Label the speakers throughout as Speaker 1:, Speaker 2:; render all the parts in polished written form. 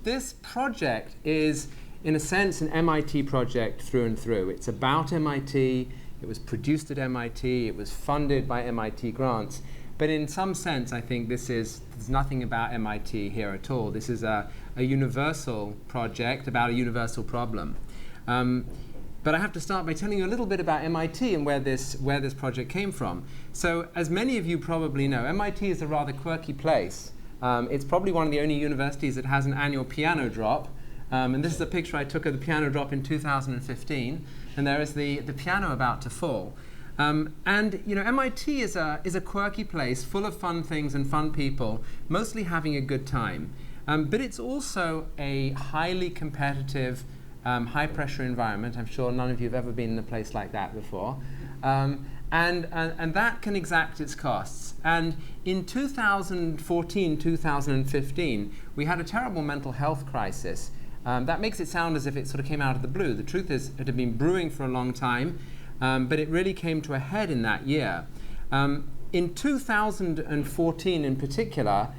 Speaker 1: This project is, in a sense, an MIT project through and through. It's about MIT. It was produced at MIT. It was funded by MIT grants. But in some sense, I think there's nothing about MIT here at all. This is a universal project about a universal problem. But I have to start by telling you a little bit about MIT and where this project came from. So, as many of you probably know, MIT is a rather quirky place. It's probably one of the only universities that has an annual piano drop. And this is a picture I took of the piano drop in 2015. And there is the piano about to fall. And you know, MIT is a quirky place full of fun things and fun people, mostly having a good time. But it's also a highly competitive, high-pressure environment. I'm sure none of you have ever been in a place like that before. And that can exact its costs. And in 2014, 2015, we had a terrible mental health crisis. That makes it sound as if it sort of came out of the blue. The truth is, it had been brewing for a long time, but it really came to a head in that year. In 2014 in particular,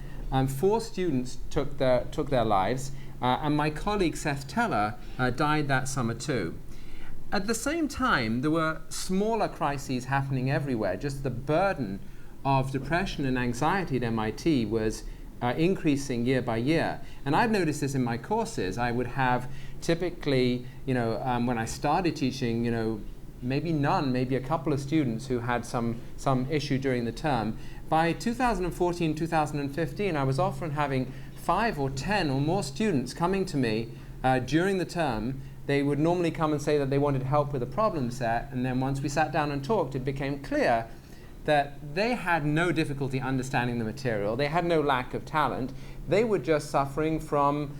Speaker 1: 4 students took their lives, and my colleague Seth Teller died that summer too. At the same time, there were smaller crises happening everywhere. Just the burden of depression and anxiety at MIT was increasing year by year. And I've noticed this in my courses. I would have typically, when I started teaching, maybe a couple of students who had some issue during the term. By 2014, 2015, I was often having 5 or 10 or more students coming to me during the term. They would normally come and say that they wanted help with a problem set, and then once we sat down and talked, it became clear that they had no difficulty understanding the material. They had no lack of talent. They were just suffering from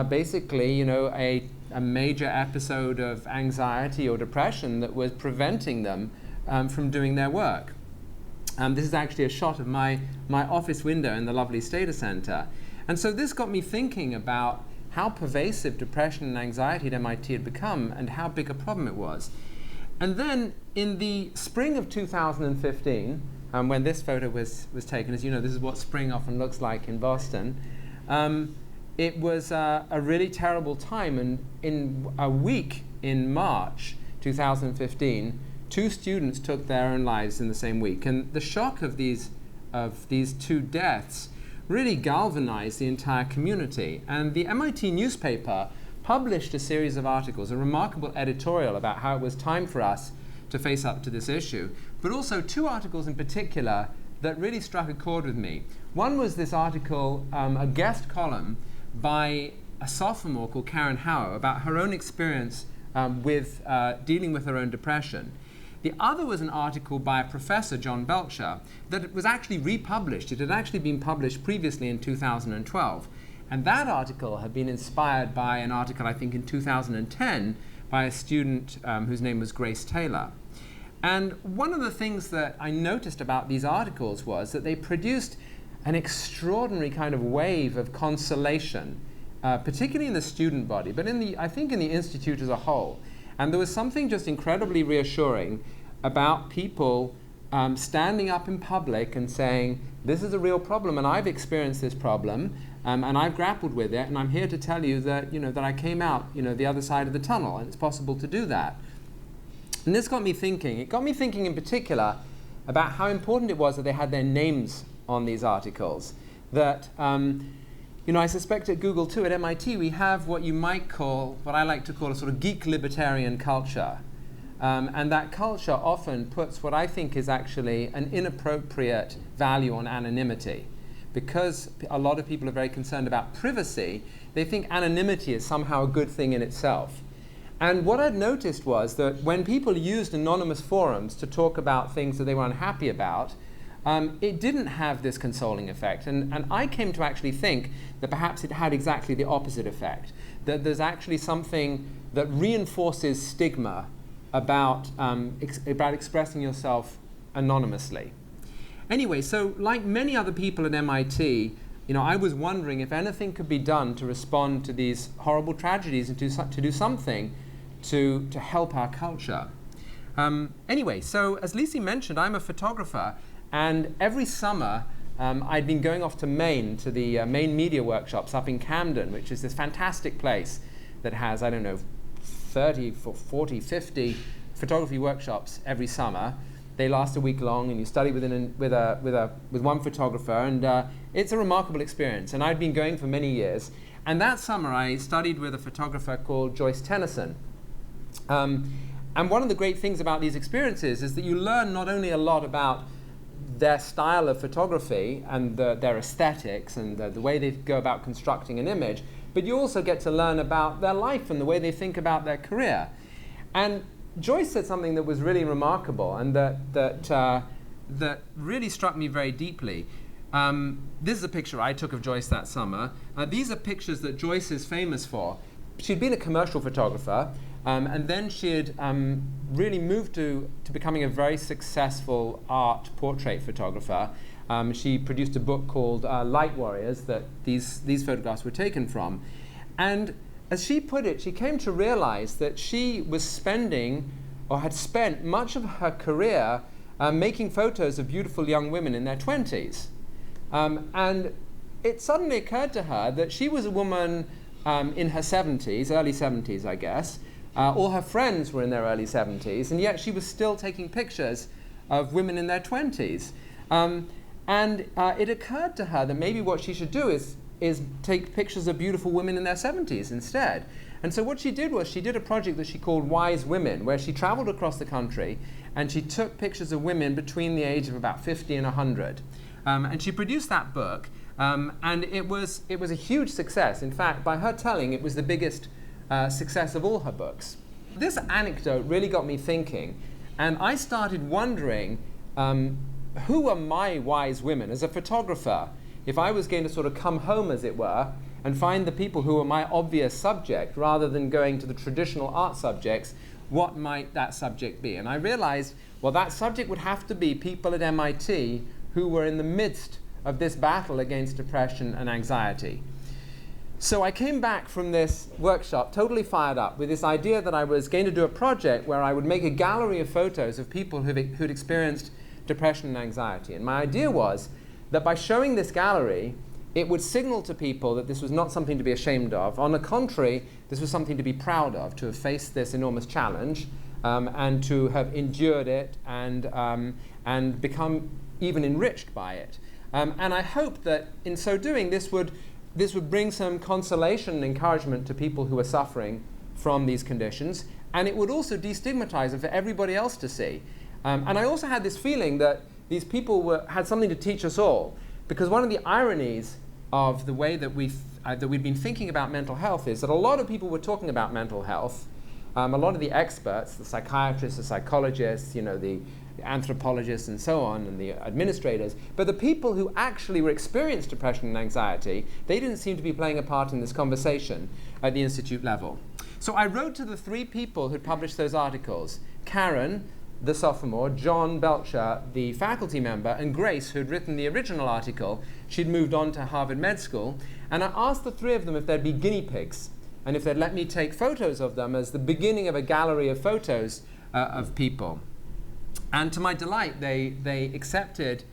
Speaker 1: basically, a major episode of anxiety or depression that was preventing them from doing their work. This is actually a shot of my office window in the lovely Stater Center. And so this got me thinking about how pervasive depression and anxiety at MIT had become and how big a problem it was. And then in the spring of 2015, when this photo was taken, as you know, this is what spring often looks like in Boston, it was a really terrible time. And in a week in March 2015, 2 students took their own lives in the same week. And the shock of these 2 deaths really galvanized the entire community. And the MIT newspaper published a series of articles, a remarkable editorial about how it was time for us to face up to this issue, but also 2 articles in particular that really struck a chord with me. One was this article, a guest column by a sophomore called Karen Howe about her own experience with dealing with her own depression. The other was an article by a professor, John Belcher, that was actually republished. It had actually been published previously in 2012. And that article had been inspired by an article, I think, in 2010 by a student whose name was Grace Taylor. And one of the things that I noticed about these articles was that they produced an extraordinary kind of wave of consolation, particularly in the student body, but I think in the institute as a whole. And there was something just incredibly reassuring about people standing up in public and saying, this is a real problem, and I've experienced this problem, and I've grappled with it, and I'm here to tell you that, that I came out, the other side of the tunnel, and it's possible to do that. And this got me thinking. It got me thinking in particular about how important it was that they had their names on these articles. That, I suspect at Google too, at MIT, we have what you might call, what I like to call a sort of geek libertarian culture. And that culture often puts what I think is actually an inappropriate value on anonymity. Because a lot of people are very concerned about privacy, they think anonymity is somehow a good thing in itself. And what I'd noticed was that when people used anonymous forums to talk about things that they were unhappy about, it didn't have this consoling effect. And I came to actually think that perhaps it had exactly the opposite effect, that there's actually something that reinforces stigma about expressing yourself anonymously. Anyway, so like many other people at MIT, I was wondering if anything could be done to respond to these horrible tragedies and to do something to help our culture. Anyway, so as Lisi mentioned, I'm a photographer, And every summer, I'd been going off to Maine, to the Maine Media Workshops up in Camden, which is this fantastic place that has, I don't know, 30, 40, 50 photography workshops every summer. They last a week long, and you study with one photographer, and it's a remarkable experience. And I'd been going for many years. And that summer, I studied with a photographer called Joyce Tennyson. And one of the great things about these experiences is that you learn not only a lot about their style of photography and their aesthetics and the way they go about constructing an image, but you also get to learn about their life and the way they think about their career. And Joyce said something that was really remarkable and that really struck me very deeply. This is a picture I took of Joyce that summer. These are pictures that Joyce is famous for. She'd been a commercial photographer, and then she had really moved to becoming a very successful art portrait photographer. She produced a book called Light Warriors that these photographs were taken from. And as she put it, she came to realize that she was spending, or had spent, much of her career making photos of beautiful young women in their 20s. And it suddenly occurred to her that she was a woman in her 70s, early 70s, I guess. All her friends were in their early 70s, and yet she was still taking pictures of women in their 20s. And it occurred to her that maybe what she should do is take pictures of beautiful women in their 70s instead. And so what she did was she did a project that she called Wise Women, where she traveled across the country and she took pictures of women between the age of about 50 and 100. And she produced that book, and it was a huge success. In fact, by her telling, it was the biggest success of all her books. This anecdote really got me thinking, and I started wondering, who are my wise women? As a photographer, if I was going to sort of come home, as it were, and find the people who are my obvious subject, rather than going to the traditional art subjects, what might that subject be? And I realized, well, that subject would have to be people at MIT who were in the midst of this battle against depression and anxiety. So I came back from this workshop totally fired up with this idea that I was going to do a project where I would make a gallery of photos of people who'd experienced depression and anxiety. And my idea was that by showing this gallery, it would signal to people that this was not something to be ashamed of. On the contrary, this was something to be proud of, to have faced this enormous challenge and to have endured it and become even enriched by it. And I hope that in so doing, this would bring some consolation and encouragement to people who are suffering from these conditions, and it would also destigmatize it for everybody else to see. And I also had this feeling that these people had something to teach us all, because one of the ironies of the way that we've been thinking about mental health is that a lot of people were talking about mental health. A lot of the experts, the psychiatrists, the psychologists, the anthropologists and so on, and the administrators, but the people who actually were experienced depression and anxiety, they didn't seem to be playing a part in this conversation at the institute level. So I wrote to the three people who'd published those articles: Karen, the sophomore, John Belcher, the faculty member, and Grace, who'd written the original article. She'd moved on to Harvard Med School. And I asked the three of them if they'd be guinea pigs, and if they'd let me take photos of them as the beginning of a gallery of photos of people. And to my delight, they accepted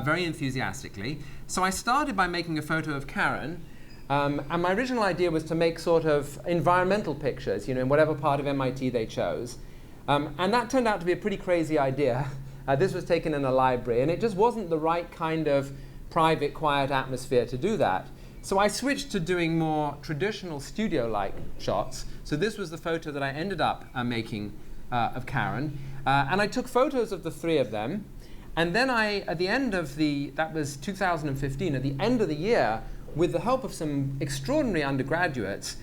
Speaker 1: very enthusiastically. So I started by making a photo of Karen. And my original idea was to make sort of environmental pictures, in whatever part of MIT they chose. And that turned out to be a pretty crazy idea. This was taken in a library, and it just wasn't the right kind of private, quiet atmosphere to do that. So I switched to doing more traditional studio-like shots. So this was the photo that I ended up making of Karen. And I took photos of the three of them. And then at the end of that was 2015, at the end of the year, with the help of some extraordinary undergraduates,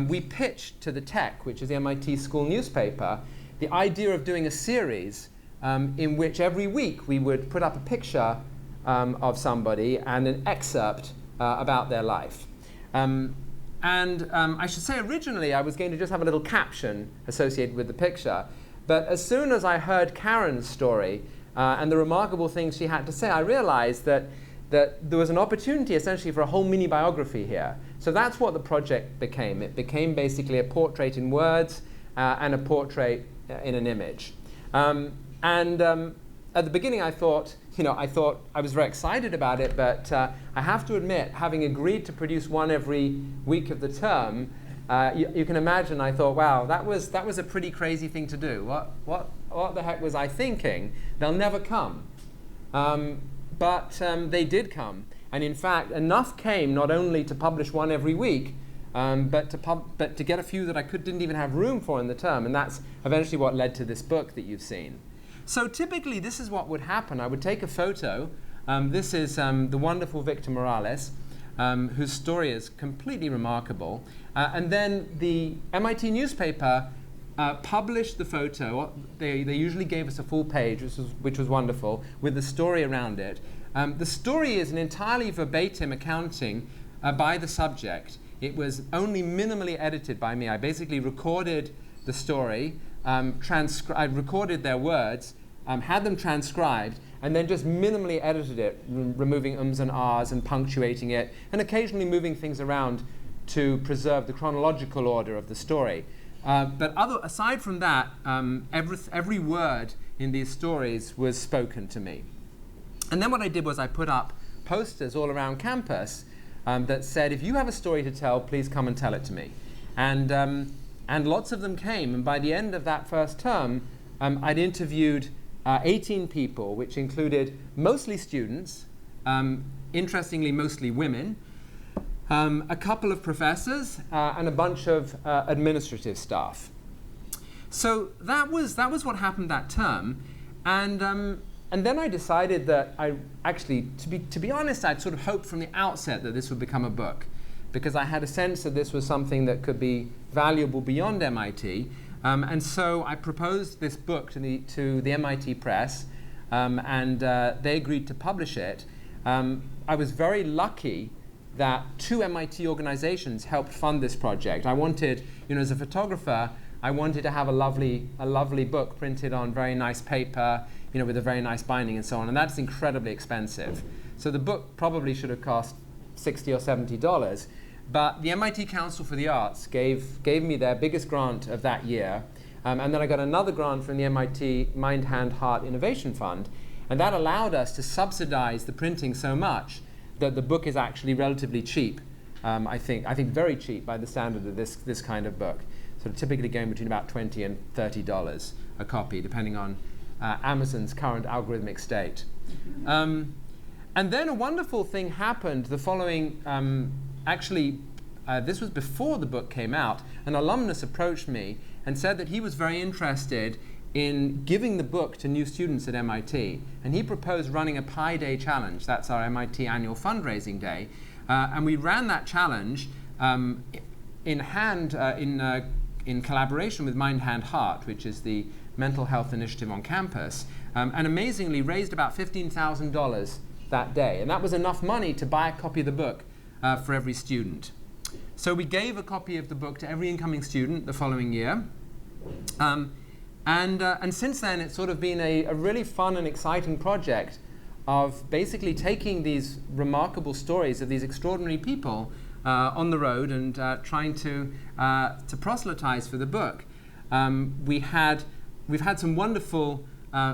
Speaker 1: we pitched to the Tech, which is the MIT school newspaper, the idea of doing a series in which every week we would put up a picture of somebody and an excerpt about their life. I should say originally I was going to just have a little caption associated with the picture, but as soon as I heard Karen's story and the remarkable things she had to say, I realized that there was an opportunity essentially for a whole mini biography here. So that's what the project became. It became basically a portrait in words and a portrait in an image. At the beginning I thought, I thought I was very excited about it, but I have to admit, having agreed to produce one every week of the term, you can imagine I thought, wow, that was a pretty crazy thing to do. What the heck was I thinking? They'll never come. But they did come. And in fact, enough came not only to publish one every week, but to get a few that I didn't even have room for in the term. And that's eventually what led to this book that you've seen. So typically, this is what would happen. I would take a photo. This is the wonderful Victor Morales, whose story is completely remarkable. And then the MIT newspaper published the photo. They usually gave us a full page, which was wonderful, with the story around it. The story is an entirely verbatim accounting by the subject. It was only minimally edited by me. I basically recorded the story, I recorded their words, had them transcribed, and then just minimally edited it, removing ums and ahs and punctuating it, and occasionally moving things around to preserve the chronological order of the story. But aside from that, every word in these stories was spoken to me. And then what I did was I put up posters all around campus that said, if you have a story to tell, please come and tell it to me. And lots of them came. And by the end of that first term, I'd interviewed 18 people, which included mostly students, interestingly mostly women, a couple of professors, and a bunch of administrative staff. So that was what happened that term. And then I decided that to be honest, I'd sort of hoped from the outset that this would become a book, because I had a sense that this was something that could be valuable beyond MIT. And so I proposed this book to the MIT press, and they agreed to publish it. I was very lucky that 2 MIT organizations helped fund this project. I wanted, as a photographer, I wanted to have a lovely book printed on very nice paper, with a very nice binding and so on, and that's incredibly expensive. So the book probably should have cost $60 or $70, but the MIT Council for the Arts gave me their biggest grant of that year, and then I got another grant from the MIT Mind, Hand, Heart Innovation Fund, and that allowed us to subsidize the printing so much that the book is actually relatively cheap. I think very cheap by the standard of this kind of book. Sort of typically going between about $20 and $30 a copy, depending on Amazon's current algorithmic state. And then a wonderful thing happened the following, this was before the book came out. An alumnus approached me and said that he was very interested in giving the book to new students at MIT. And he proposed running a Pi Day challenge. That's our MIT annual fundraising day. And we ran that challenge in collaboration with Mind, Hand, Heart, which is the mental health initiative on campus, and amazingly raised about $15,000 that day. And that was enough money to buy a copy of the book for every student. So we gave a copy of the book to every incoming student the following year. And since then, it's sort of been a really fun and exciting project of basically taking these remarkable stories of these extraordinary people on the road and trying to proselytize for the book. We've had some wonderful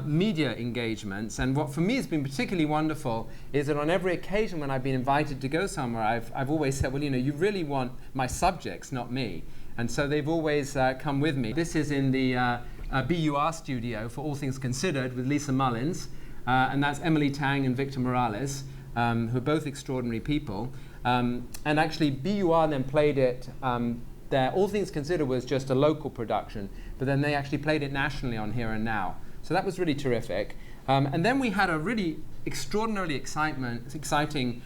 Speaker 1: media engagements, and what for me has been particularly wonderful is that on every occasion when I've been invited to go somewhere, I've always said, well, you really want my subjects, not me. And so they've always come with me. This is in the BUR studio for All Things Considered with Lisa Mullins, and that's Emily Tang and Victor Morales, who are both extraordinary people. And actually, BUR then played it. All Things Considered was just a local production, but then they actually played it nationally on Here and Now. So that was really terrific. And then we had a really extraordinarily exciting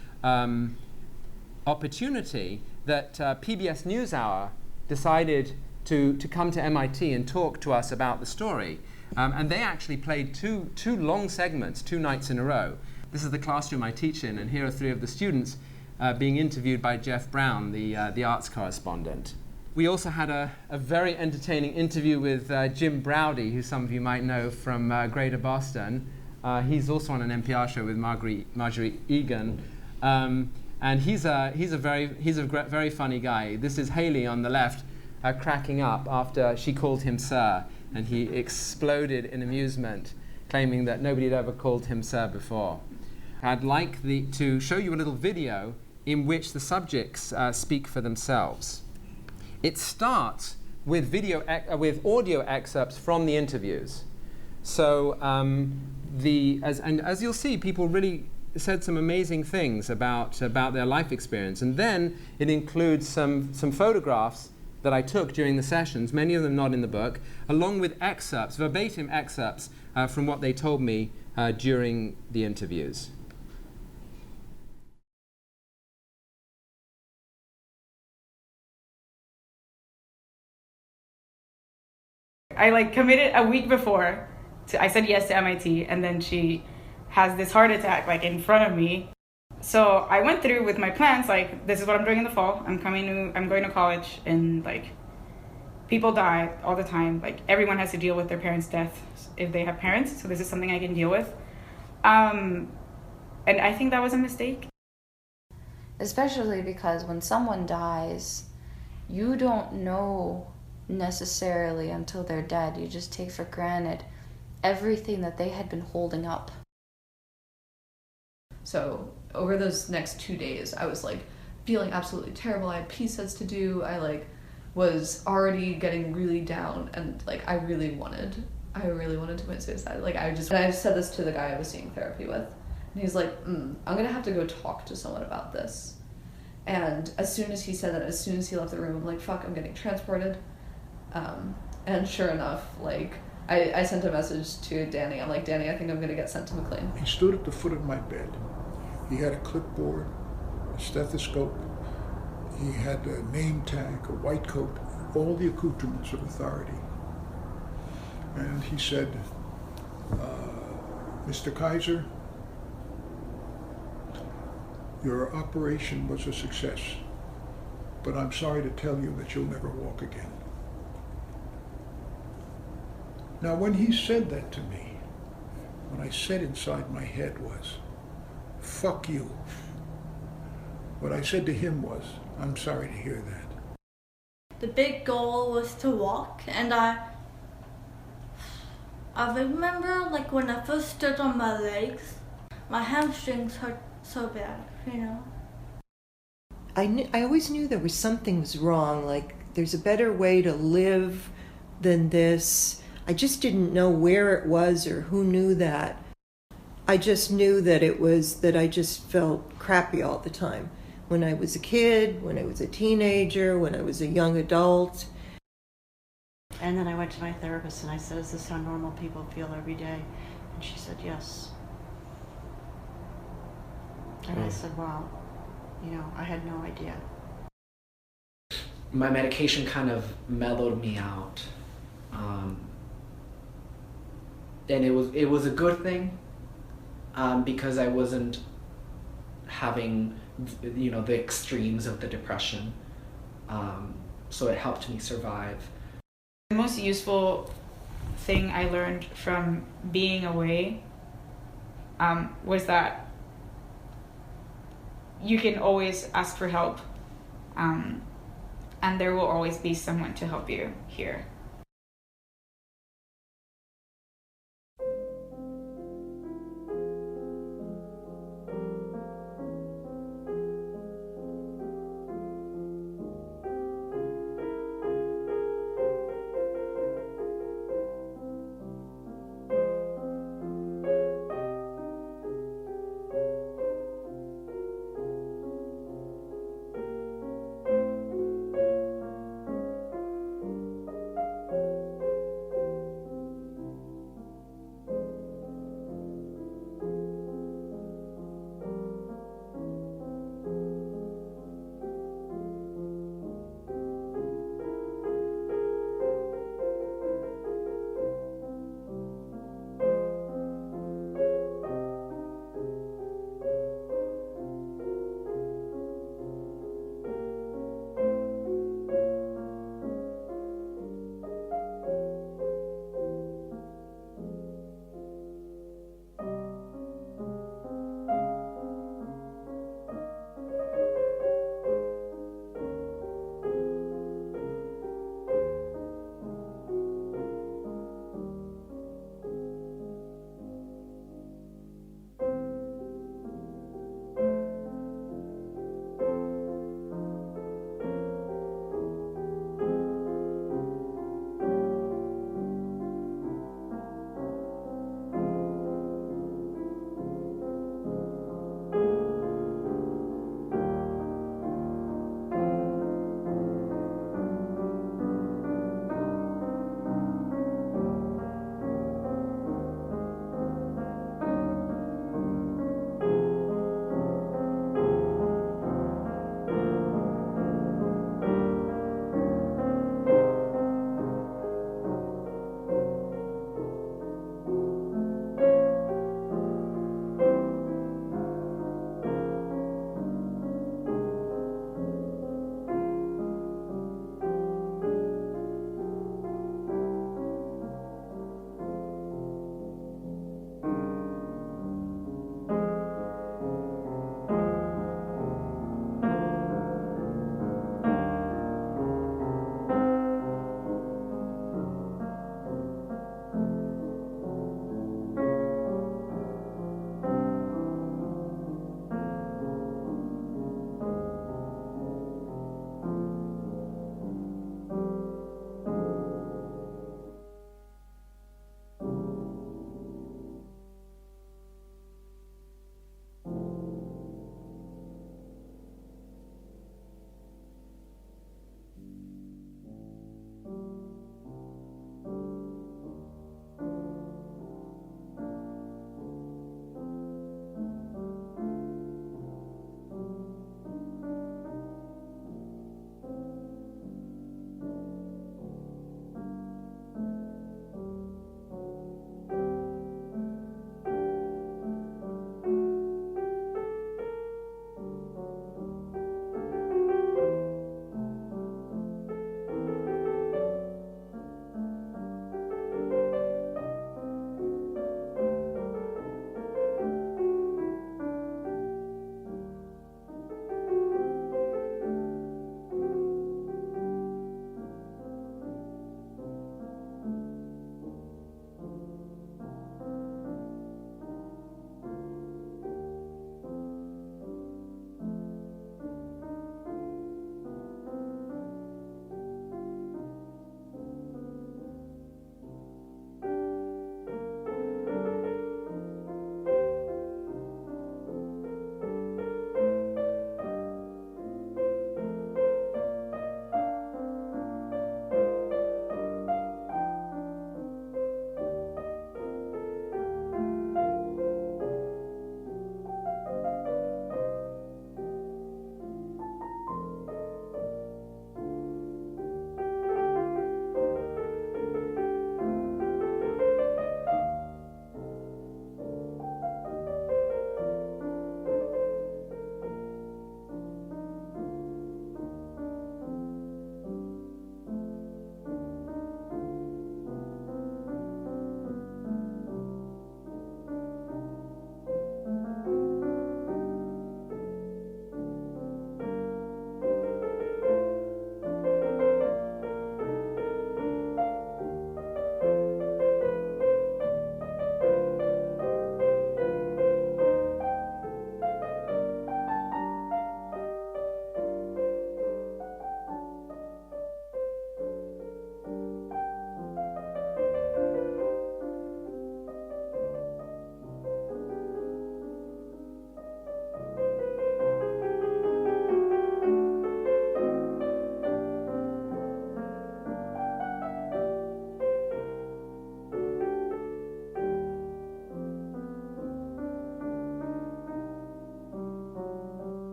Speaker 1: opportunity that PBS NewsHour decided to come to MIT and talk to us about the story. And they actually played two long segments, 2 nights in a row. This is the classroom I teach in, and here are 3 of the students being interviewed by Jeff Brown, the arts correspondent. We also had a very entertaining interview with Jim Browdy, who some of you might know from Greater Boston. He's also on an NPR show with Marjorie Egan. And he's a very funny guy. This is Haley on the left cracking up after she called him sir, and he exploded in amusement claiming that nobody had ever called him sir before. I'd like to show you a little video in which the subjects speak for themselves. It starts with audio excerpts from the interviews. So as you'll see, people really said some amazing things about their life experience. And then it includes some photographs that I took during the sessions, many of them not in the book, along with excerpts, verbatim excerpts from what they told me during the interviews.
Speaker 2: I committed a week before. I said yes to MIT, and then she has this heart attack in front of me. So I went through with my plans, this is what I'm doing in the fall. I'm going to college, and people die all the time. Everyone has to deal with their parents' death if they have parents, so this is something I can deal with. And I think that was a mistake.
Speaker 3: Especially because when someone dies, you don't know necessarily until they're dead. You just take for granted everything that they had been holding up.
Speaker 4: So over those next 2 days, I was feeling absolutely terrible. I had pieces to do. I was already getting really down, and I really wanted to commit suicide. And I said this to the guy I was seeing therapy with, and he's like, I'm gonna have to go talk to someone about this. And as soon as he said that, as soon as he left the room, I'm like, fuck, I'm getting transported. And sure enough, I sent a message to Danny. I'm like, Danny, I think I'm gonna get sent to McLean.
Speaker 5: He stood at the foot of my bed. He had a clipboard, a stethoscope. He had a name tag, a white coat, all the accoutrements of authority. And he said, Mr. Kaiser, your operation was a success, but I'm sorry to tell you that you'll never walk again. Now, when he said that to me, what I said inside my head was, fuck you. What I said to him was, I'm sorry to hear that.
Speaker 6: The big goal was to walk, and I remember when I first stood on my legs, my hamstrings hurt so bad,
Speaker 7: I always knew there was something was wrong, there's a better way to live than this. I just didn't know where it was or who knew that. I just knew that it was that I just felt crappy all the time. When I was a kid, when I was a teenager, when I was a young adult.
Speaker 8: And then I went to my therapist and I said, is this how normal people feel every day? And she said, yes. And I said, wow, I had no idea.
Speaker 9: My medication kind of mellowed me out. And it was a good thing because I wasn't having the extremes of the depression. So it helped me survive.
Speaker 2: The most useful thing I learned from being away was that you can always ask for help, and there will always be someone to help you here.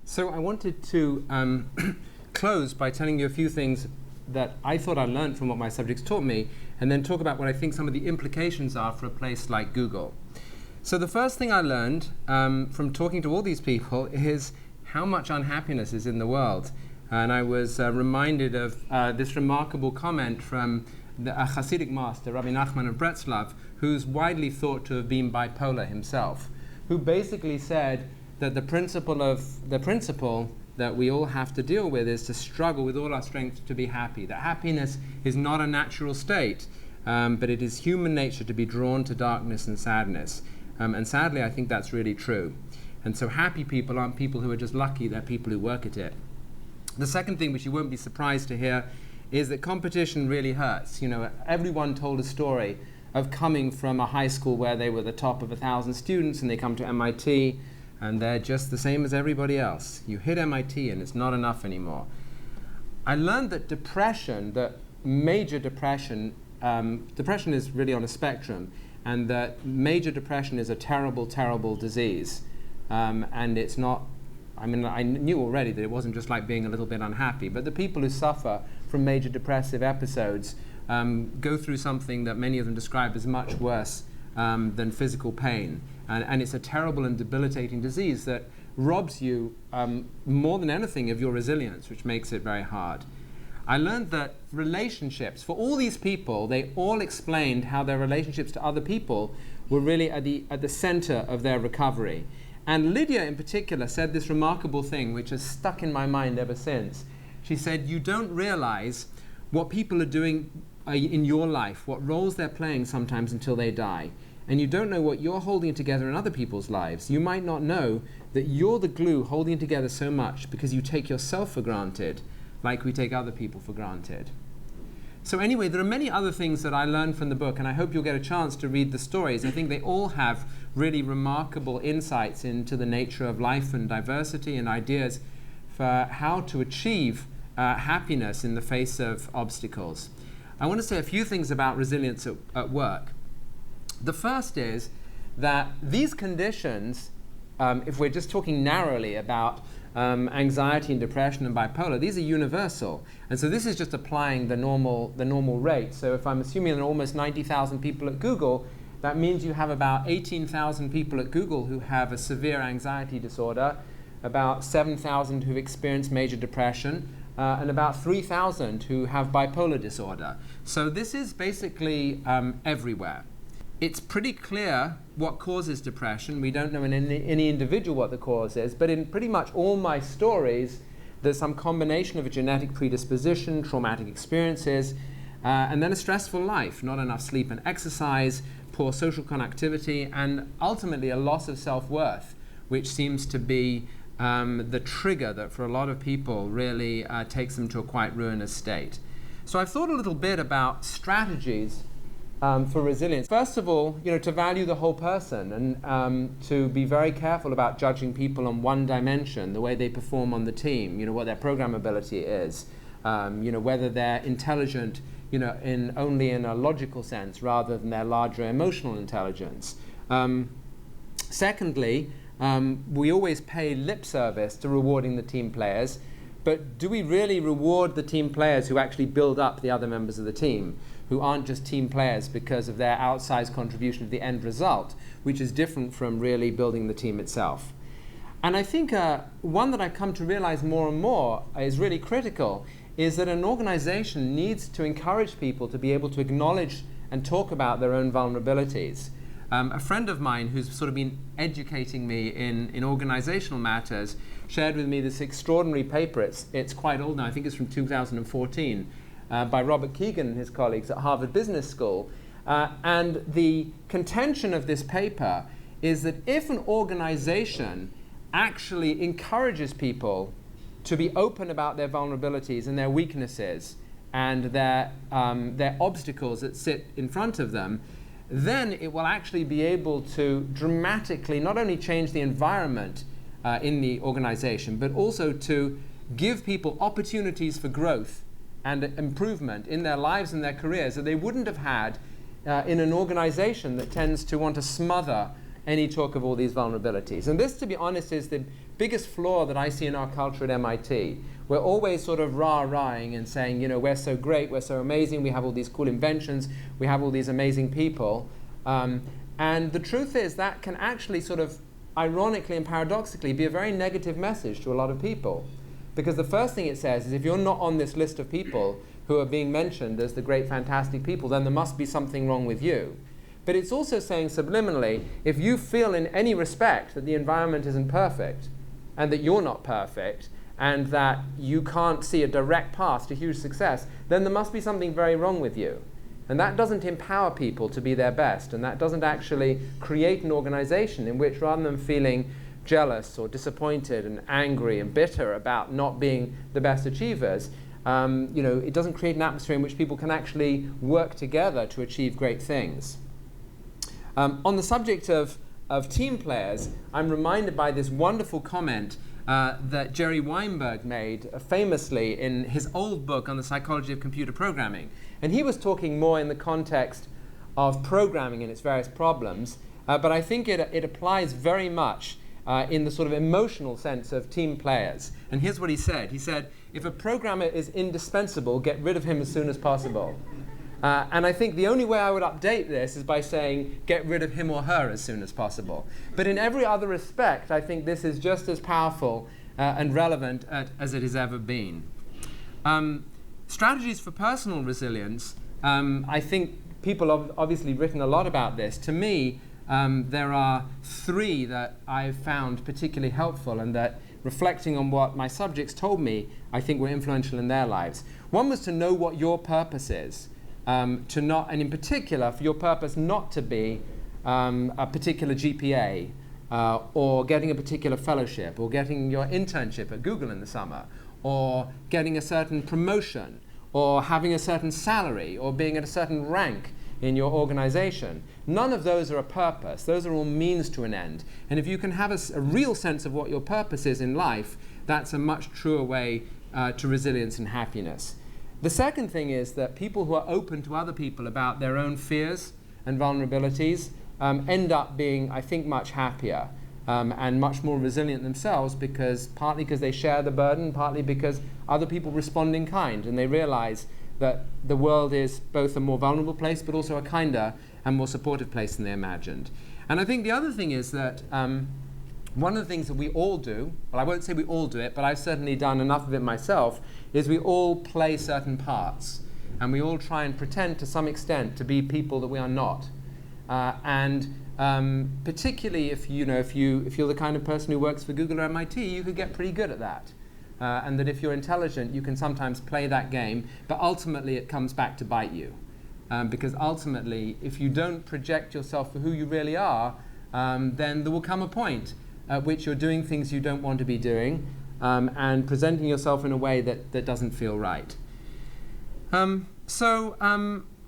Speaker 1: So I wanted to close by telling you a few things that I thought I learned from what my subjects taught me, and then talk about what I think some of the implications are for a place like Google. So the first thing I learned from talking to all these people is how much unhappiness is in the world. And I was reminded of this remarkable comment from a Hasidic master, Rabbi Nachman of Breslov, who's widely thought to have been bipolar himself, who basically said that the principle that we all have to deal with is to struggle with all our strength to be happy. That happiness is not a natural state, but it is human nature to be drawn to darkness and sadness. And sadly, I think that's really true. And so happy people aren't people who are just lucky, they're people who work at it. The second thing, which you won't be surprised to hear, is that competition really hurts. You know, everyone told a story of coming from a high school where they were the top of 1,000 students, and they come to MIT, and they're just the same as everybody else. You hit MIT, and it's not enough anymore. I learned that depression, that major depression, depression is really on a spectrum, and that major depression is a terrible, terrible disease. And it's not, I mean, I knew already that it wasn't just like being a little bit unhappy, but the people who suffer from major depressive episodes go through something that many of them describe as much worse than physical pain. And it's a terrible and debilitating disease that robs you more than anything of your resilience, which makes it very hard. I learned that relationships, for all these people, they all explained how their relationships to other people were really at the center of their recovery. And Lydia in particular said this remarkable thing, which has stuck in my mind ever since. She said, you don't realize what people are doing in your life, what roles they're playing sometimes until they die. And you don't know what you're holding together in other people's lives. You might not know that you're the glue holding together so much because you take yourself for granted, like we take other people for granted. So anyway, there are many other things that I learned from the book, and I hope you'll get a chance to read the stories. I think they all have really remarkable insights into the nature of life and diversity and ideas for how to achieve happiness in the face of obstacles. I want to say a few things about resilience at work. The first is that these conditions, if we're just talking narrowly about anxiety and depression and bipolar, these are universal. And so this is just applying the normal rate. So if I'm assuming there are almost 90,000 people at Google, that means you have about 18,000 people at Google who have a severe anxiety disorder, about 7,000 who've experienced major depression, and about 3,000 who have bipolar disorder. So this is basically everywhere. It's pretty clear what causes depression. We don't know in any individual what the cause is, but in pretty much all my stories, there's some combination of a genetic predisposition, traumatic experiences, and then a stressful life, not enough sleep and exercise, poor social connectivity, and ultimately a loss of self-worth, which seems to be the trigger that for a lot of people really takes them to a quite ruinous state. So I've thought a little bit about strategies for resilience. First of all, to value the whole person and to be very careful about judging people on one dimension, the way they perform on the team, what their programmability is, whether they're intelligent, only in a logical sense rather than their larger emotional intelligence. Secondly, we always pay lip service to rewarding the team players, but do we really reward the team players who actually build up the other members of the team, who aren't just team players because of their outsized contribution to the end result, which is different from really building the team itself? And I think one that I've come to realize more and more is really critical is that an organization needs to encourage people to be able to acknowledge and talk about their own vulnerabilities. A friend of mine who's sort of been educating me in organizational matters shared with me this extraordinary paper. It's quite old now, I think it's from 2014, by Robert Keegan and his colleagues at Harvard Business School. And the contention of this paper is that if an organization actually encourages people to be open about their vulnerabilities and their weaknesses and their obstacles that sit in front of them, then it will actually be able to dramatically not only change the environment in the organization, but also to give people opportunities for growth and improvement in their lives and their careers that they wouldn't have had in an organization that tends to want to smother any talk of all these vulnerabilities. And this, to be honest, is the biggest flaw that I see in our culture at MIT. We're always sort of rah-rahing and saying, you know, we're so great, we're so amazing, we have all these cool inventions, we have all these amazing people. And the truth is that can actually sort of ironically and paradoxically be a very negative message to a lot of people. Because the first thing it says is if you're not on this list of people who are being mentioned as the great fantastic people, then there must be something wrong with you. But it's also saying subliminally, if you feel in any respect that the environment isn't perfect, and that you're not perfect, and that you can't see a direct path to huge success, then there must be something very wrong with you. And that doesn't empower people to be their best, and that doesn't actually create an organization in which, rather than feeling jealous or disappointed and angry and bitter about not being the best achievers, you know, it doesn't create an atmosphere in which people can actually work together to achieve great things. On the subject of team players, I'm reminded by this wonderful comment that Jerry Weinberg made famously in his old book on the psychology of computer programming. And he was talking more in the context of programming and its various problems, but I think it applies very much in the sort of emotional sense of team players. And here's what he said. He said, if a programmer is indispensable, get rid of him as soon as possible. And I think the only way I would update this is by saying, get rid of him or her as soon as possible. But in every other respect, I think this is just as powerful and relevant as it has ever been. Strategies for personal resilience, I think people have obviously written a lot about this. To me, there are three that I've found particularly helpful and that, reflecting on what my subjects told me, I think were influential in their lives. One was to know what your purpose is. To not, and in particular, for your purpose not to be a particular GPA or getting a particular fellowship or getting your internship at Google in the summer or getting a certain promotion or having a certain salary or being at a certain rank in your organization. None of those are a purpose. Those are all means to an end. And if you can have a real sense of what your purpose is in life, that's a much truer way to resilience and happiness. The second thing is that people who are open to other people about their own fears and vulnerabilities end up being, I think, much happier and much more resilient themselves, partly because they share the burden, partly because other people respond in kind and they realize that the world is both a more vulnerable place but also a kinder and more supportive place than they imagined. And I think the other thing is that one of the things that we all do, well, I won't say we all do it, but I've certainly done enough of it myself, is we all play certain parts. And we all try and pretend to some extent to be people that we are not. And particularly if you're the kind of person who works for Google or MIT, you could get pretty good at that. And that if you're intelligent, you can sometimes play that game, but ultimately it comes back to bite you. Because ultimately, if you don't project yourself for who you really are, then there will come a point at which you're doing things you don't want to be doing and presenting yourself in a way that doesn't feel right. So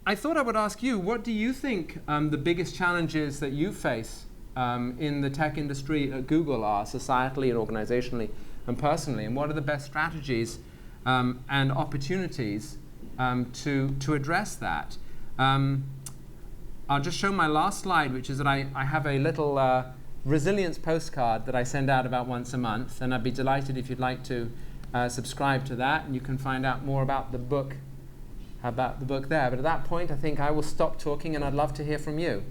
Speaker 1: I thought I would ask you, what do you think the biggest challenges that you face in the tech industry at Google are, societally and organizationally and personally, and what are the best strategies and opportunities to address that? I'll just show my last slide, which is that I have a little resilience postcard that I send out about once a month, and I'd be delighted if you'd like to subscribe to that, and you can find out more about the book there. But at that point, I think I will stop talking, and I'd love to hear from you.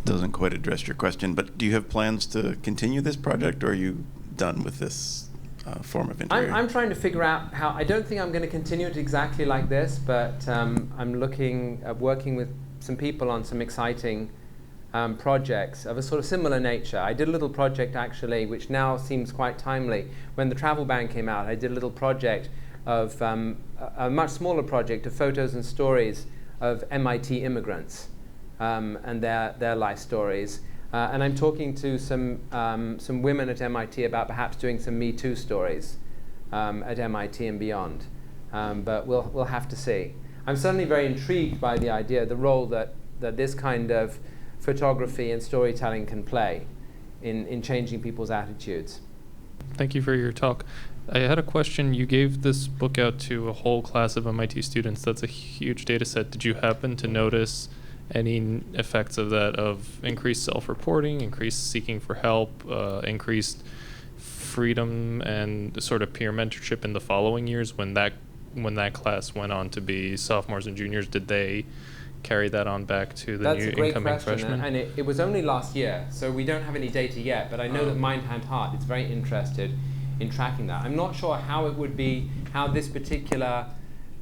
Speaker 10: Doesn't quite address your question, but do you have plans to continue this project, or are you done with this form of interview?
Speaker 1: I'm trying to figure out how. I don't think I'm going to continue it exactly like this, but I'm looking at working with some people on some exciting projects of a sort of similar nature. I did a little project actually, which now seems quite timely. When the travel ban came out, I did a little project of a much smaller project of photos and stories of MIT immigrants and their life stories. And I'm talking to some women at MIT about perhaps doing some Me Too stories at MIT and beyond. But we'll have to see. I'm certainly very intrigued by the idea, the role that this kind of photography and storytelling can play in changing people's attitudes.
Speaker 11: Thank you for your talk. I had a question. You gave this book out to a whole class of MIT students. That's a huge data set. Did you happen to notice any effects of that, of increased self-reporting, increased seeking for help, increased freedom and sort of peer mentorship in the following years when that class went on to be sophomores and juniors? Did they carry that on back to the new incoming freshmen?
Speaker 1: And it was only last year, so we don't have any data yet, but I know that Mind, Hand, Heart is very interested in tracking that. I'm not sure how it would be, how this particular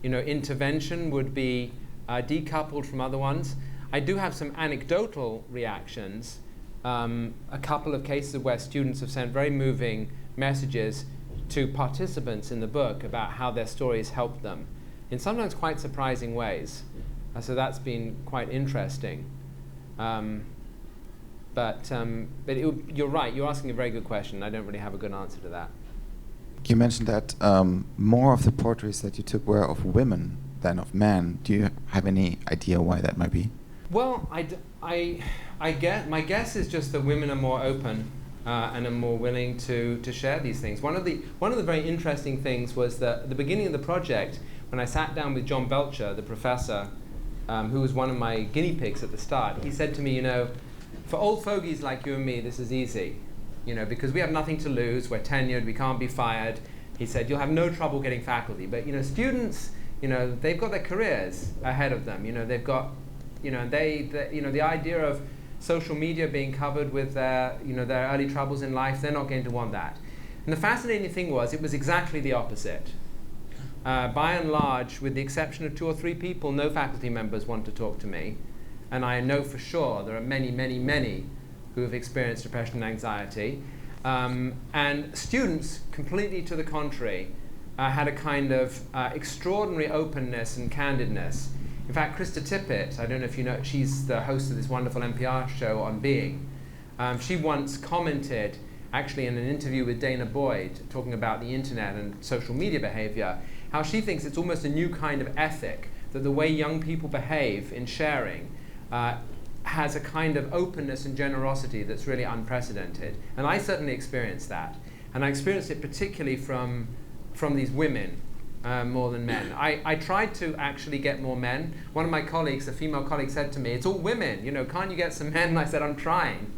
Speaker 1: intervention would be decoupled from other ones. I do have some anecdotal reactions, a couple of cases where students have sent very moving messages to participants in the book about how their stories helped them in sometimes quite surprising ways. So that's been quite interesting. But you're right, you're asking a very good question. I don't really have a good answer to that.
Speaker 12: You mentioned that more of the portraits that you took were of women than of men. Do you have any idea why that might be?
Speaker 1: Well, I guess my guess is just that women are more open and are more willing to share these things. One of the very interesting things was that at the beginning of the project, when I sat down with John Belcher, the professor, who was one of my guinea pigs at the start, he said to me, for old fogies like you and me, this is easy, because we have nothing to lose, we're tenured, we can't be fired. He said, you'll have no trouble getting faculty. But students, they've got their careers ahead of them. They've got, the idea of social media being covered with their early troubles in life, they're not going to want that. And the fascinating thing was, it was exactly the opposite. By and large, with the exception of 2 or 3 people, no faculty members want to talk to me. And I know for sure there are many, many, many who have experienced depression and anxiety. And students, completely to the contrary, had a kind of extraordinary openness and candidness. In fact, Krista Tippett, I don't know if you know, she's the host of this wonderful NPR show on Being. She once commented, actually in an interview with Dana Boyd, talking about the internet and social media behavior, how she thinks it's almost a new kind of ethic, that the way young people behave in sharing has a kind of openness and generosity that's really unprecedented. And I certainly experienced that. And I experienced it particularly from these women more than men. I tried to actually get more men. One of my colleagues, a female colleague, said to me, it's all women, can't you get some men? And I said, I'm trying.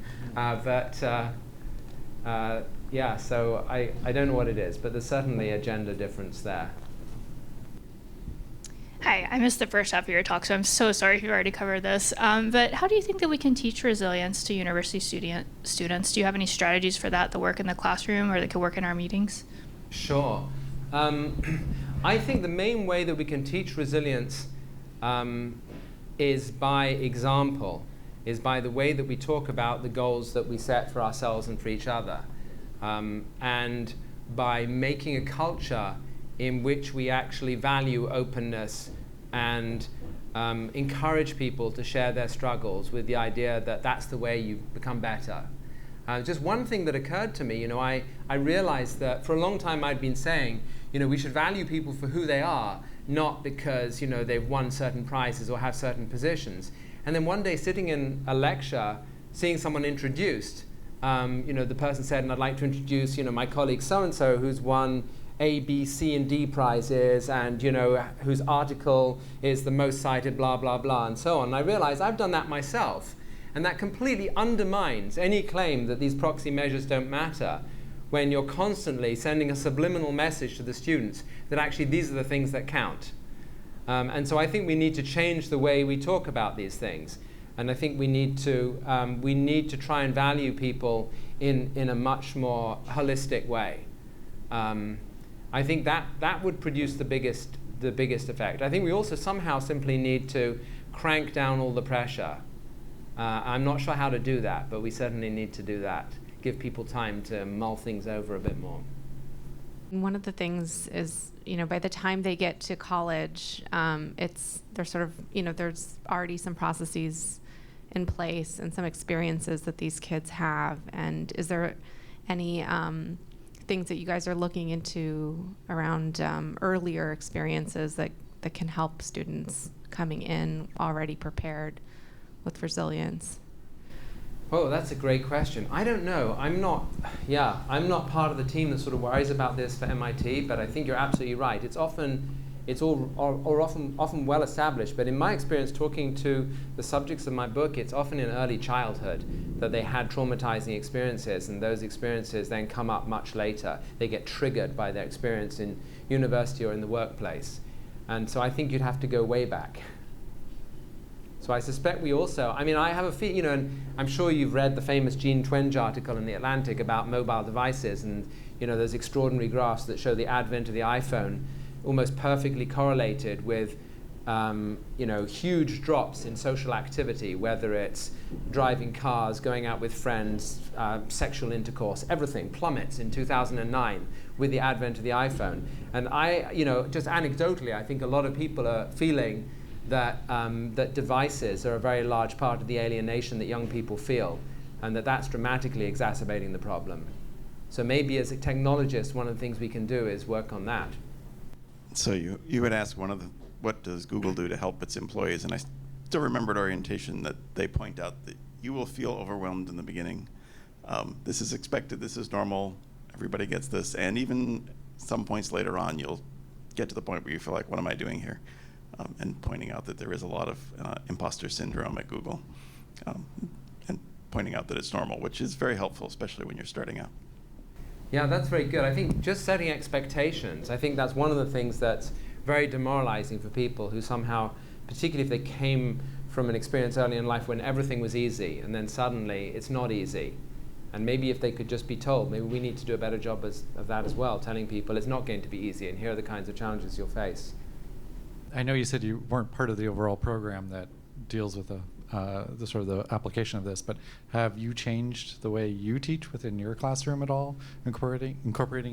Speaker 1: Yeah, so I don't know what it is, but there's certainly a gender difference there.
Speaker 13: Hi, I missed the first half of your talk, so I'm so sorry if you've already covered this. But how do you think that we can teach resilience to university students? Do you have any strategies for that work in the classroom or that could work in our meetings?
Speaker 1: Sure. I think the main way that we can teach resilience is by example, is by the way that we talk about the goals that we set for ourselves and for each other. And by making a culture in which we actually value openness and encourage people to share their struggles with the idea that that's the way you become better. Just one thing that occurred to me, I realized that for a long time I'd been saying, we should value people for who they are, not because, they've won certain prizes or have certain positions. And then one day sitting in a lecture, seeing someone introduced, the person said, and I'd like to introduce, my colleague so-and-so who's won A, B, C, and D prizes, and whose article is the most cited, blah, blah, blah, and so on. And I realized I've done that myself. And that completely undermines any claim that these proxy measures don't matter when you're constantly sending a subliminal message to the students that actually these are the things that count. And so I think we need to change the way we talk about these things. And I think we need to try and value people in a much more holistic way. I think that would produce the biggest effect. I think we also somehow simply need to crank down all the pressure. I'm not sure how to do that, but we certainly need to do that. Give people time to mull things over a bit more.
Speaker 14: One of the things is, by the time they get to college, they're sort of, there's already some processes in place and some experiences that these kids have. And is there any things that you guys are looking into around earlier experiences that can help students coming in already prepared with resilience?
Speaker 1: Oh, that's a great question. I don't know. I'm not part of the team that sort of worries about this for MIT, but I think you're absolutely right. It's often well established, but in my experience talking to the subjects of my book, it's often in early childhood that they had traumatizing experiences, and those experiences then come up much later. They get triggered by their experience in university or in the workplace. And so I think you'd have to go way back. So I suspect we also, I have a feeling, and I'm sure you've read the famous Gene Twenge article in The Atlantic about mobile devices, and those extraordinary graphs that show the advent of the iPhone almost perfectly correlated with huge drops in social activity, whether it's driving cars, going out with friends, sexual intercourse, everything plummets in 2009 with the advent of the iPhone. And just anecdotally, I think a lot of people are feeling that devices are a very large part of the alienation that young people feel, and that's dramatically exacerbating the problem. So maybe as a technologist, one of the things we can do is work on that.
Speaker 10: So you had asked what does Google do to help its employees, and I still remember at orientation that they point out that you will feel overwhelmed in the beginning. This is expected, this is normal, everybody gets this, and even some points later on you'll get to the point where you feel like, what am I doing here? And pointing out that there is a lot of imposter syndrome at Google, and pointing out that it's normal, which is very helpful, especially when you're starting out.
Speaker 1: Yeah, that's very good. I think just setting expectations, I think that's one of the things that's very demoralizing for people who somehow, particularly if they came from an experience early in life when everything was easy, and then suddenly it's not easy. And maybe if they could just be told, maybe we need to do a better job of that as well, telling people it's not going to be easy, and here are the kinds of challenges you'll face.
Speaker 15: I know you said you weren't part of the overall program that deals with the sort of the application of this, but have you changed the way you teach within your classroom at all, incorporating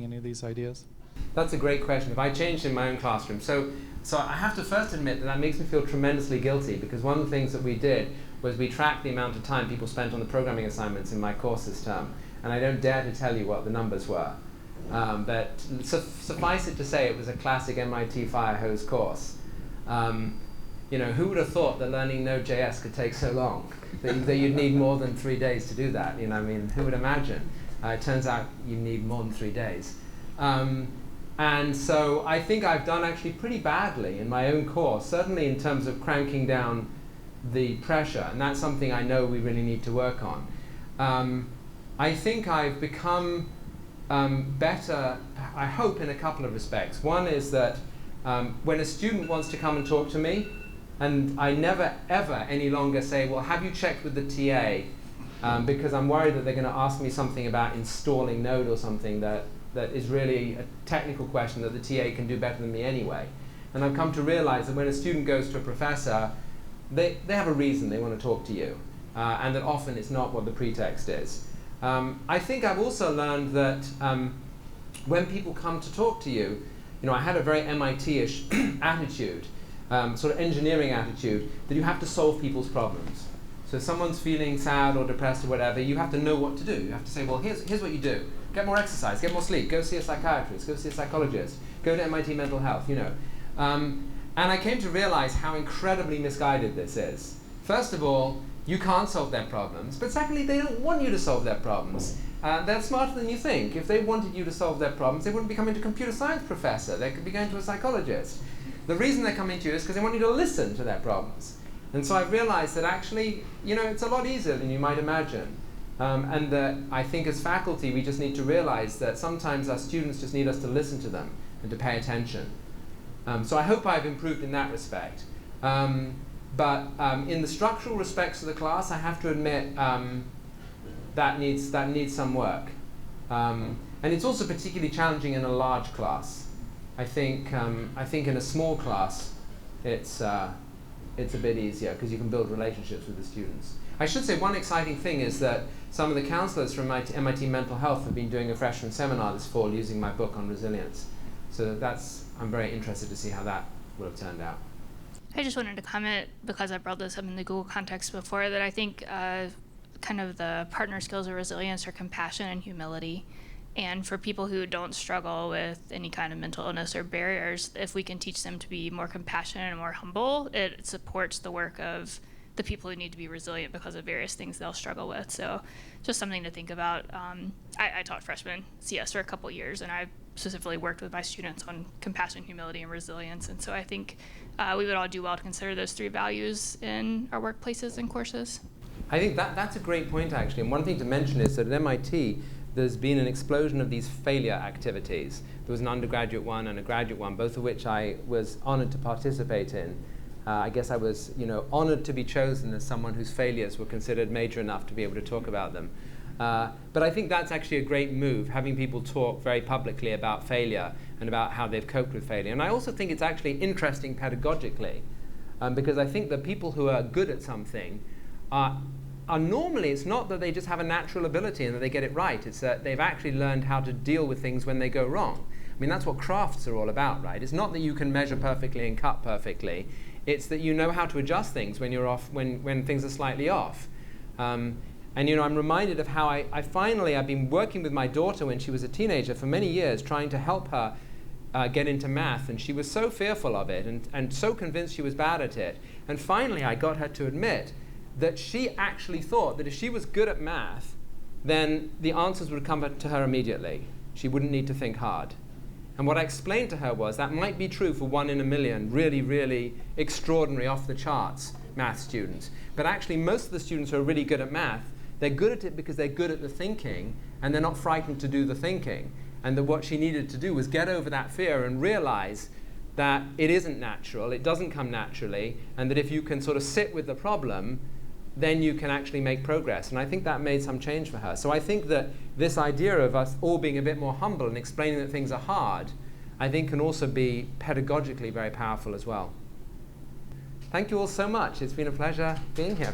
Speaker 15: any of these ideas?
Speaker 1: That's a great question. If I changed in my own classroom, so I have to first admit that makes me feel tremendously guilty, because one of the things that we did was we tracked the amount of time people spent on the programming assignments in my course this term, and I don't dare to tell you what the numbers were. But suffice it to say, it was a classic MIT fire hose course. Who would have thought that learning Node.js could take so long? that you'd need more than 3 days to do that. Who would imagine? It turns out you need more than 3 days. And so I think I've done actually pretty badly in my own course, certainly in terms of cranking down the pressure, and that's something I know we really need to work on. I think I've become better, I hope, in a couple of respects. One is that when a student wants to come and talk to me, and I never ever any longer say, well, have you checked with the TA? Because I'm worried that they're going to ask me something about installing Node or something that is really a technical question that the TA can do better than me anyway. And I've come to realize that when a student goes to a professor, they have a reason they want to talk to you, and that often it's not what the pretext is. I think I've also learned that when people come to talk to you, I had a very MIT-ish attitude, sort of engineering attitude, that you have to solve people's problems. So if someone's feeling sad or depressed or whatever, you have to know what to do. You have to say, well, here's what you do. Get more exercise, get more sleep, go see a psychiatrist, go see a psychologist, go to MIT Mental Health, And I came to realize how incredibly misguided this is. First of all, you can't solve their problems, but secondly, they don't want you to solve their problems. They're smarter than you think. If they wanted you to solve their problems, they wouldn't be coming to a computer science professor. They could be going to a psychologist. The reason they're coming to you is because they want you to listen to their problems. And so I've realized that actually, it's a lot easier than you might imagine. And that I think as faculty, we just need to realize that sometimes our students just need us to listen to them and to pay attention. So I hope I've improved in that respect. But in the structural respects of the class, I have to admit that needs some work. And it's also particularly challenging in a large class. I think in a small class, it's a bit easier because you can build relationships with the students. I should say one exciting thing is that some of the counselors from MIT Mental Health have been doing a freshman seminar this fall using my book on resilience. So I'm very interested to see how that will have turned out.
Speaker 13: I just wanted to comment, because I brought this up in the Google context before, that I think kind of the partner skills of resilience are compassion and humility. And for people who don't struggle with any kind of mental illness or barriers, if we can teach them to be more compassionate and more humble, it supports the work of the people who need to be resilient because of various things they'll struggle with. So just something to think about. I taught freshman CS for a couple years, and I specifically worked with my students on compassion, humility, and resilience. And so I think we would all do well to consider those 3 values in our workplaces and courses.
Speaker 1: I think that's a great point, actually. And one thing to mention is that at MIT, there's been an explosion of these failure activities. There was an undergraduate one and a graduate one, both of which I was honored to participate in. I guess I was, honored to be chosen as someone whose failures were considered major enough to be able to talk about them. But I think that's actually a great move, having people talk very publicly about failure and about how they've coped with failure. And I also think it's actually interesting pedagogically, because I think that people who are good at something are normally, it's not that they just have a natural ability and that they get it right, it's that they've actually learned how to deal with things when they go wrong. I mean, that's what crafts are all about, right? It's not that you can measure perfectly and cut perfectly, it's that you know how to adjust things when you're off, when things are slightly off. And I'm reminded of how I've been working with my daughter when she was a teenager for many years, trying to help her get into math, and she was so fearful of it and so convinced she was bad at it. And finally I got her to admit that she actually thought that if she was good at math, then the answers would come to her immediately. She wouldn't need to think hard. And what I explained to her was that might be true for 1 in a million, really, really extraordinary, off-the-charts math students. But actually, most of the students who are really good at math, they're good at it because they're good at the thinking, and they're not frightened to do the thinking. And that what she needed to do was get over that fear and realize that it isn't natural, it doesn't come naturally, and that if you can sort of sit with the problem, then you can actually make progress. And I think that made some change for her. So I think that this idea of us all being a bit more humble and explaining that things are hard, I think can also be pedagogically very powerful as well. Thank you all so much. It's been a pleasure being here.